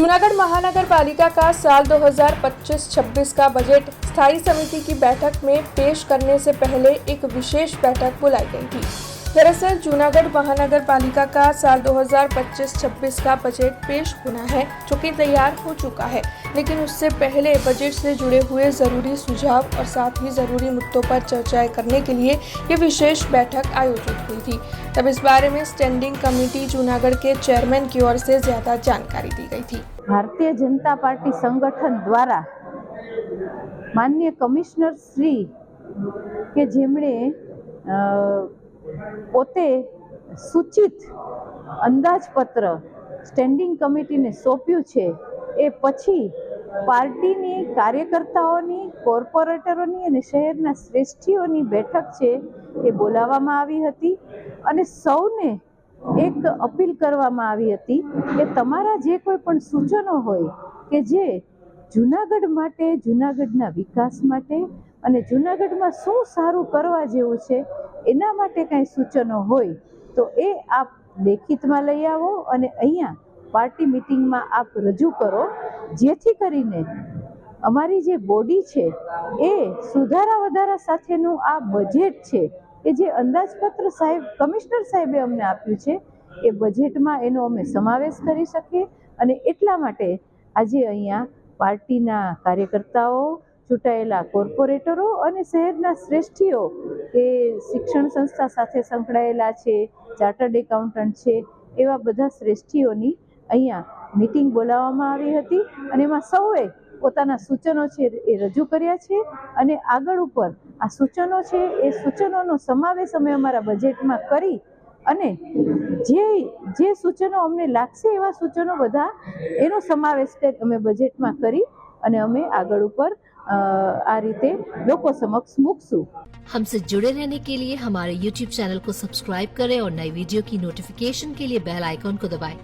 जूनागढ़ महानगर पालिका का साल 2025-26 का बजट स्थायी समिति की बैठक में पेश करने से पहले एक विशेष बैठक बुलाई गई थी। दरअसल जूनागढ़ महानगर पालिका का साल 2025-26 का बजट पेश होना है, जो कि तैयार हो चुका है, लेकिन उससे पहले बजट से जुड़े हुए जरूरी सुझाव और साथ ही जरूरी मुद्दों पर चर्चाएं करने के लिए ये विशेष बैठक आयोजित हुई थी। तब इस बारे में स्टैंडिंग कमेटी जूनागढ़ के चेयरमैन की ओर से ज्यादा जानकारी दी गई थी। भारतीय जनता पार्टी संगठन द्वारा माननीय कमिश्नर श्री के जेमणे પોતે સૂચિત અંદાજપત્ર સ્ટેન્ડિંગ કમિટીને સોંપ્યું છે એ પછી પાર્ટીની કાર્યકર્તાઓની, કોર્પોરેટરોની અને શહેરના શ્રેષ્ઠીઓની બેઠક છે એ બોલાવવામાં આવી હતી અને સૌને એક અપીલ કરવામાં આવી હતી કે તમારા જે કોઈ પણ સૂચનો હોય કે જે જૂનાગઢ માટે, જૂનાગઢના વિકાસ માટે અને જૂનાગઢમાં શું સારું કરવા જેવું છે એના માટે કાંઈ સૂચનો હોય તો એ આપ લેખિતમાં લઈ આવો અને અહીંયા પાર્ટી મિટિંગમાં આપ રજૂ કરો, જેથી કરીને અમારી જે બોડી છે એ સુધારા વધારા સાથેનું આ બજેટ છે કે જે અંદાજપત્ર સાહેબ, કમિશનર સાહેબે અમને આપ્યું છે એ બજેટમાં એનો અમે સમાવેશ કરી શકીએ અને એટલા માટે આજે અહીંયા પાર્ટીના કાર્યકર્તાઓ, ચૂંટાયેલા કોર્પોરેટરો અને શહેરના શ્રેષ્ઠીઓ કે શિક્ષણ સંસ્થા સાથે સંકળાયેલા છે, ચાર્ટર્ડ એકાઉન્ટન્ટ છે, એવા બધા શ્રેષ્ઠીઓની અહીંયા મીટિંગ બોલાવવામાં આવી હતી અને એમાં સૌએ પોતાના સૂચનો છે એ રજૂ કર્યા છે અને આગળ ઉપર આ સૂચનો છે એ સૂચનોનો સમાવેશ અમે અમારા બજેટમાં કરી અને જે સૂચનો અમને લાગશે એવા સૂચનો બધા એનો સમાવેશ અમે બજેટમાં કરી અને અમે આગળ ઉપર आ रीते लोगों समक्ष मूकशु। हमसे जुड़े रहने के लिए हमारे YouTube चैनल को सब्सक्राइब करें और नई वीडियो की नोटिफिकेशन के लिए बेल आइकॉन को दबाएं।